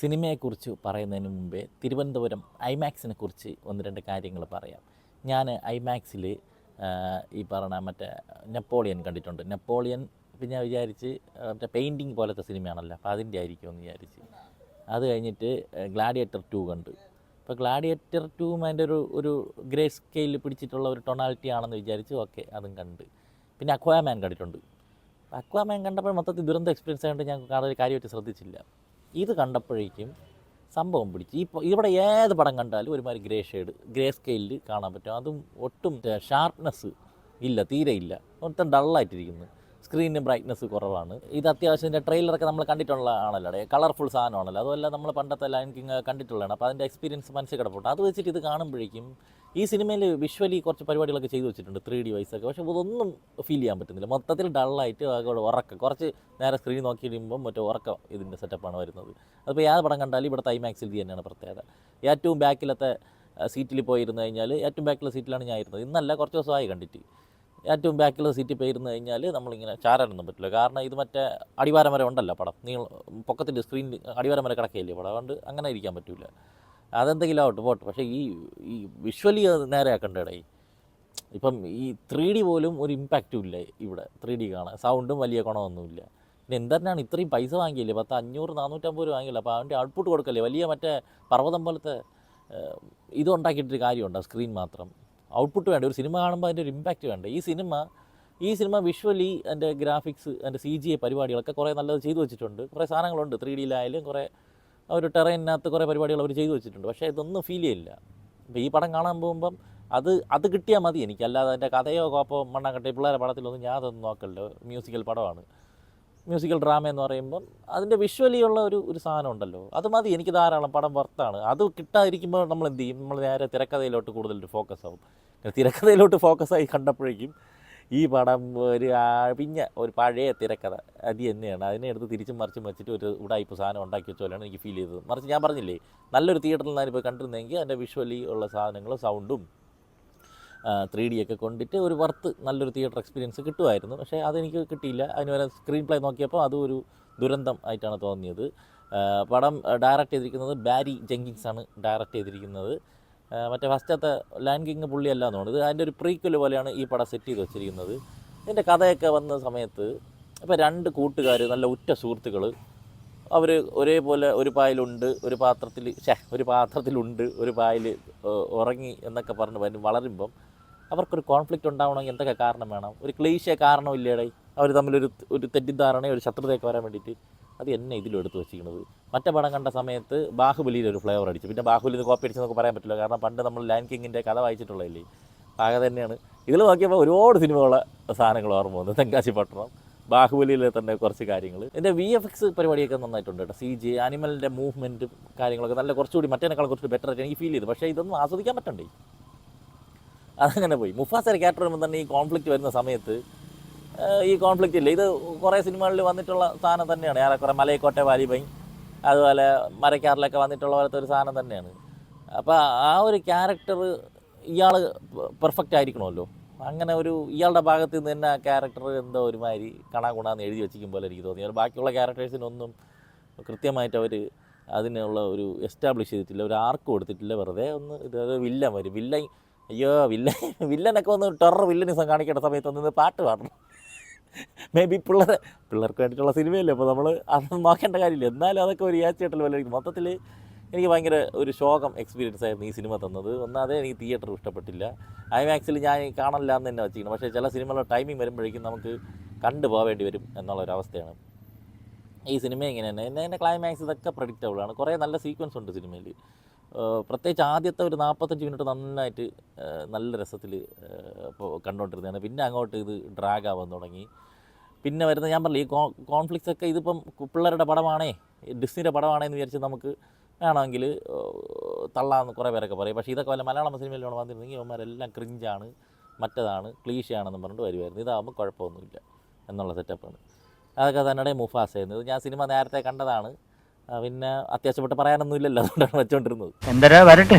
സിനിമയെക്കുറിച്ച് പറയുന്നതിന് മുമ്പേ തിരുവനന്തപുരം ഐമാക്സിനെ കുറിച്ച് ഒന്ന് രണ്ട് കാര്യങ്ങൾ പറയാം. ഞാൻ ഐമാക്സിൽ ഈ പറഞ്ഞ മറ്റേ നെപ്പോളിയൻ കണ്ടിട്ടുണ്ട്. നെപ്പോളിയൻ പിന്നെ ഞാൻ വിചാരിച്ച് മറ്റേ പെയിൻറ്റിങ് പോലത്തെ സിനിമയാണല്ലോ, അപ്പോൾ അതിൻ്റെ ആയിരിക്കുമെന്ന് വിചാരിച്ച്. അത് കഴിഞ്ഞിട്ട് ഗ്ലാഡിയേറ്റർ 2 കണ്ടു. അപ്പോൾ ഗ്ലാഡിയേറ്റർ 2 അതിൻ്റെ ഒരു ഗ്രേ സ്കെയിൽ പിടിച്ചിട്ടുള്ള ഒരു ടൊണാലിറ്റി ആണെന്ന് വിചാരിച്ച് ഓക്കെ അതും കണ്ട്. പിന്നെ അക്വാമാൻ കണ്ടിട്ടുണ്ട്. അക്വാമാൻ കണ്ടപ്പോൾ മൊത്തത്തിൽ ദുരന്ത എക്സ്പീരിയൻസ് ആയതുകൊണ്ട് ഞാൻ കൂടുതൽ കാര്യമായിട്ട് ശ്രദ്ധിച്ചില്ല. ഇത് കണ്ടപ്പോഴേക്കും സംഭവം പിടിച്ച്. ഇവിടെ ഏത് പടം കണ്ടാലും ഒരുമാതിരി ഗ്രേ സ്കെയിലിൽ കാണാൻ പറ്റും. അതും ഒട്ടും ഷാർപ്നെസ് ഇല്ല, തീരെ ഇല്ല. മൊത്തം ഡള്ളായിട്ടിരിക്കുന്നു. സ്ക്രീനിന് ബ്രൈറ്റ്നസ് കുറവാണ്. ഇത് അത്യാവശ്യം ഇതിൻ്റെ ട്രെയിലറൊക്കെ നമ്മൾ കണ്ടിട്ടുള്ള ആണല്ലോ, കളർഫുൾ സാധനമാണല്ലോ. അതുമല്ല നമ്മൾ പണ്ടത്തെ ലയൺ കിങ് കണ്ടിട്ടുള്ളതാണ്. അപ്പോൾ അതിൻ്റെ എക്സ്പീരിയൻസ് മനസ്സിൽ കിടപ്പുണ്ട്. അത് വെച്ചിട്ട് ഇത് കാണുമ്പോഴേക്കും ഈ സിനിമയിൽ വിഷ്വലി കുറച്ച് പരിപാടികളൊക്കെ ചെയ്തു വെച്ചിട്ടുണ്ട്, 3D വൈസൊക്കെ. പക്ഷേ ഇതൊന്നും ഫീൽ ചെയ്യാൻ പറ്റുന്നില്ല. മൊത്തത്തിൽ ഡള്ളായിട്ട് അതോടെ ഉറക്കം. കുറച്ച് നേരെ സ്ക്രീൻ നോക്കി കഴിയുമ്പം മറ്റേ ഉറക്കം ഇതിൻ്റെ സെറ്റപ്പാണ് വരുന്നത്. അതിപ്പോൾ ഏത് പടം കണ്ടാലും ഇവിടുത്തെ ഐമാക്സിൽ ഇത് തന്നെയാണ് പ്രത്യേകത. ഏറ്റവും ബാക്കിലത്തെ സീറ്റിൽ പോയിരുന്നു കഴിഞ്ഞാൽ, ഏറ്റവും ബാക്കിലെ സീറ്റിലാണ് ഞാൻ ഇരുന്നത്. ഇന്നല്ല, കുറച്ച് ദിവസമായി കണ്ടിട്ട്. ഏറ്റവും ബാക്കിലുള്ള സീറ്റിൽ പോയിരുന്നു കഴിഞ്ഞാൽ നമ്മളിങ്ങനെ ചാരാനൊന്നും പറ്റില്ല. കാരണം ഇത് മറ്റേ അടിവാരം വരെ ഉണ്ടല്ലോ പടം, പൊക്കത്തിൻ്റെ സ്ക്രീനിൽ അടിവാരം വരെ കിടക്കുകയില്ലേ പടം. അതുകൊണ്ട് അങ്ങനെ ഇരിക്കാൻ പറ്റില്ല. അതെന്തെങ്കിലും ആവട്ടെ പോട്ടെ. പക്ഷേ ഈ വിഷ്വലി അത് നേരെ ആക്കണ്ടേ. ഇപ്പം ഈ 3D പോലും ഒരു ഇമ്പാക്റ്റും ഇല്ല ഇവിടെ. 3D കാണാൻ സൗണ്ടും വലിയ ഗുണമൊന്നുമില്ല. പിന്നെ എന്താണ് ഇത്രയും പൈസ വാങ്ങിയില്ലേ, 500-450 രൂപ വാങ്ങിയില്ല. അപ്പോൾ അതിൻ്റെ ഔട്ട്പുട്ട് കൊടുക്കല്ലേ. വലിയ മറ്റേ പർവ്വതം പോലത്തെ ഇത് ഉണ്ടാക്കിയിട്ടൊരു കാര്യമുണ്ടോ? സ്ക്രീൻ മാത്രം ഔട്ട്പുട്ട് വേണ്ട. ഒരു സിനിമ കാണുമ്പോൾ അതിൻ്റെ ഒരു ഇമ്പാക്റ്റ് വേണ്ട. ഈ സിനിമ വിഷ്വലി അതിൻ്റെ ഗ്രാഫിക്സ്, അതിൻ്റെ CGI പരിപാടികളൊക്കെ കുറേ നല്ലത് ചെയ്തു വെച്ചിട്ടുണ്ട്. കുറേ സാധനങ്ങളുണ്ട് 3Dയിലായാലും. കുറേ ഒരു ടെറൈനകത്ത് കുറേ പരിപാടികൾ അവർ ചെയ്തു വെച്ചിട്ടുണ്ട്. പക്ഷേ ഇതൊന്നും ഫീൽ ചെയ്യില്ല. ഇപ്പോൾ ഈ പടം കാണാൻ പോകുമ്പം അത് കിട്ടിയാൽ മതി എനിക്ക്. അല്ലാതെ അതിൻ്റെ കഥയോ കോപ്പോ മണ്ണാങ്കട്ടെ പിള്ളേരെ പടത്തിലൊന്നും ഞാൻ അതൊന്നും നോക്കല്ലോ. മ്യൂസിക്കൽ പടമാണ്, മ്യൂസിക്കൽ ഡ്രാമ എന്ന് പറയുമ്പം അതിൻ്റെ വിഷ്വലി ഉള്ള ഒരു സാധനം ഉണ്ടല്ലോ, അത് മതി എനിക്ക്. ധാരാളം പടം വർത്താണ്. അത് കിട്ടാതിരിക്കുമ്പോൾ നമ്മൾ എന്ത് ചെയ്യും? നമ്മൾ നേരെ തിരക്കഥയിലോട്ട് കൂടുതൽ ഫോക്കസ് ആവും. തിരക്കഥയിലോട്ട് ഫോക്കസായി കണ്ടപ്പോഴേക്കും ഈ പടം പിന്നെ ഒരു പഴയ തിരക്കഥ അത് തന്നെയാണ്. അതിനെ എടുത്ത് തിരിച്ചും മറിച്ചും വെച്ചിട്ട് ഒരു ഉടായിപ്പ് സാധനം ഉണ്ടാക്കി വെച്ച പോലെയാണ് എനിക്ക് ഫീൽ ചെയ്തത്. മറിച്ച് ഞാൻ പറഞ്ഞില്ലേ, നല്ലൊരു തിയേറ്ററിൽ ഞാനിപ്പോൾ കണ്ടിരുന്നെങ്കിൽ അതിൻ്റെ വിഷ്വലി ഉള്ള സാധനങ്ങളും സൗണ്ടും 3D ഒക്കെ കൊണ്ടിട്ട് ഒരു നല്ലൊരു തിയേറ്റർ എക്സ്പീരിയൻസ് കിട്ടുമായിരുന്നു. പക്ഷേ അതെനിക്ക് കിട്ടിയില്ല. അതിന് വരെ സ്ക്രീൻ പ്ലേ നോക്കിയപ്പോൾ അതും ഒരു ദുരന്തം ആയിട്ടാണ് തോന്നിയത്. പടം ഡയറക്റ്റ് ചെയ്തിരിക്കുന്നത് ബാരി ജെങ്കിൻസ് ആണ് ഡയറക്റ്റ് ചെയ്തിരിക്കുന്നത്. മറ്റേ ഫസ്റ്റത്തെ ലയൺ കിങ് പുള്ളിയല്ല എന്ന് തോന്നുന്നത്. അതിൻ്റെ ഒരു പ്രീക്വൽ പോലെയാണ് ഈ പടം സെറ്റ് ചെയ്ത് വെച്ചിരിക്കുന്നത്. ഇതിൻ്റെ കഥയൊക്കെ വന്ന സമയത്ത് ഇപ്പോൾ 2 കൂട്ടുകാർ, നല്ല ഉറ്റ സുഹൃത്തുക്കൾ, അവർ ഒരേപോലെ ഒരു പായലുണ്ട്, ഒരു പാത്രത്തിലുണ്ട്, ഒരു പായൽ ഉറങ്ങി എന്നൊക്കെ പറഞ്ഞ് വളരുമ്പം അവർക്കൊരു കോൺഫ്ലിക്റ്റ് ഉണ്ടാവണമെങ്കിൽ എന്തൊക്കെ കാരണം വേണം? ഒരു ക്ലീശേ കാരണമില്ലേടേ. അവർ തമ്മിലൊരു തെറ്റിദ്ധാരണയോ ഒരു ശത്രുതയൊക്കെ വരാൻ വേണ്ടിയിട്ട് അത് എന്നെ ഇതിലും എടുത്ത് വെച്ചിരിക്കുന്നത്. മറ്റേ പടം കണ്ട സമയത്ത് ബാഹുബലിയിലൊരു ഫ്ലേവർ അടിച്ചു. പിന്നെ ബാഹുബലിന്ന് കോപ്പി അടിച്ചെന്നൊക്കെ പറയാൻ പറ്റില്ല. കാരണം പണ്ട് നമ്മൾ ലയൺ കിങ്ങിൻ്റെ കഥ വായിച്ചിട്ടുള്ളതല്ലേ. ആകെ തന്നെയാണ്. ഇതിൽ നോക്കിയപ്പോൾ ഒരുപാട് സിനിമകളുടെ സാധനങ്ങൾ ഓർമ്മ വന്നു. തെങ്കാശി പട്ടണം, ബാഹുബലിയിലെ തന്നെ കുറച്ച് കാര്യങ്ങൾ. എൻ്റെ VFX പരിപാടിയൊക്കെ നന്നായിട്ടുണ്ട് കേട്ടോ. CGI, ആനിമലിൻ്റെ മൂവ്മെൻറ്റും കാര്യങ്ങളൊക്കെ നല്ല കുറച്ചുകൂടി മറ്റേനേക്കാൾ കുറച്ചുകൂടി ബെറ്റർ ആയിട്ട് എനിക്ക് ഫീൽ ചെയ്തു. പക്ഷേ ഇതൊന്നും ആസ്വദിക്കാൻ പറ്റണ്ടേ. അതങ്ങനെ പോയി. മുഫാസയുടെ ക്യാരക്ടർ വരുമ്പോൾ തന്നെ ഈ കോൺഫ്ലിക്റ്റ് വരുന്ന സമയത്ത് ഈ കോൺഫ്ലിക്റ്റ് ഇല്ല. ഇത് കുറേ സിനിമകളിൽ വന്നിട്ടുള്ള സാധനം തന്നെയാണ്. ഏറെക്കുറെ മലയക്കോട്ടെ വാലിബൈ, അതുപോലെ മരക്കാറിലൊക്കെ വന്നിട്ടുള്ള പോലത്തെ ഒരു സാധനം തന്നെയാണ്. അപ്പോൾ ആ ഒരു ക്യാരക്ടർ ഇയാൾ പെർഫെക്റ്റ് ആയിരിക്കണമല്ലോ. അങ്ങനെ ഇയാളുടെ ഭാഗത്ത് നിന്ന് തന്നെ ആ ക്യാരക്ടർ എന്തോ ഒരുമാതിരി കണാകുണാന്ന് എഴുതി വെച്ചിരിക്കും പോലെ എനിക്ക് തോന്നി. ബാക്കിയുള്ള ക്യാരക്ടേഴ്സിനൊന്നും കൃത്യമായിട്ട് അവർ അതിനുള്ള ഒരു എസ്റ്റാബ്ലിഷ് ചെയ്തിട്ടില്ല, ഒരു ആർക്ക് കൊടുത്തിട്ടില്ല. വെറുതെ ഇത് വില്ലൻ വരും. വില്ലനൊക്കെ ഒന്ന് ടെറർ വില്ലനിസം കാണിക്കേണ്ട സമയത്ത് ഒന്ന് പാട്ട് പാടണം. മേ ബി പിള്ളേർക്ക് വേണ്ടിയിട്ടുള്ള സിനിമയല്ലേ, അപ്പോൾ നമ്മൾ അതൊന്നും നോക്കേണ്ട കാര്യമില്ല. എന്നാലും അതൊക്കെ ഒരു യാച്ചേട്ടൽ വല്ല. മൊത്തത്തിൽ എനിക്ക് ഭയങ്കര ഒരു ശോകം എക്സ്പീരിയൻസ് ആയിരുന്നു ഈ സിനിമ തന്നത്. ഒന്നാമതേ എനിക്ക് തിയേറ്റർ ഇഷ്ടപ്പെട്ടില്ല. ഐമാക്സിൽ ഞാൻ കാണില്ല എന്ന് തന്നെ വെച്ചിരിക്കണം. പക്ഷേ ചില സിനിമകളുടെ ടൈമിംഗ് വരുമ്പോഴേക്കും നമുക്ക് കണ്ടുപോകേണ്ടി വരും എന്നുള്ളൊരവസ്ഥയാണ്. ഈ സിനിമ ഇങ്ങനെ തന്നെ. എൻ്റെ ക്ലൈമാക്സ് ഇതൊക്കെ പ്രഡിക്റ്റബിളാണ്. കുറേ നല്ല സീക്വൻസ് ഉണ്ട് സിനിമയിൽ. പ്രത്യേകിച്ച് ആദ്യത്തെ ഒരു 45 മിനിറ്റ് നന്നായിട്ട് നല്ല രസത്തിൽ കണ്ടുകൊണ്ടിരുന്നതാണ്. പിന്നെ അങ്ങോട്ട് ഇത് ഡ്രാഗ് ആവാൻ തുടങ്ങി. പിന്നെ വരുന്ന ഞാൻ പറഞ്ഞില്ല, ഈ കോൺഫ്ലിക്ട്സ് ഒക്കെ ഇതിപ്പം പിള്ളേരുടെ പടമാണേ, ഡിസ്നിയുടെ പടമാണേന്ന് വിചാരിച്ച് നമുക്ക് വേണമെങ്കിൽ തള്ളാന്ന് കുറേ പേരൊക്കെ പറയും. പക്ഷേ ഇതൊക്കെ വല്ല മലയാളം സിനിമയിലാണ് വന്നിരുന്നെങ്കിൽ അവന്മാരെല്ലാം ക്രിഞ്ചാണ്, മറ്റേതാണ്, ക്ലീശയാണെന്ന് പറഞ്ഞിട്ട് വരുമായിരുന്നു. ഇതാകുമ്പോൾ കുഴപ്പമൊന്നുമില്ല എന്നുള്ള സെറ്റപ്പാണ്. അതൊക്കെ തന്നെ മുഫാസ ചെയ്യുന്നത്. ഞാൻ സിനിമ നേരത്തെ കണ്ടതാണ്. പിന്നെ അത്യാവശ്യപ്പെട്ട് പറയാനൊന്നും ഇല്ലല്ലോ, അതുകൊണ്ടാണ് വെച്ചോണ്ടിരുന്നത്. എന്തരാ വരട്ടെ.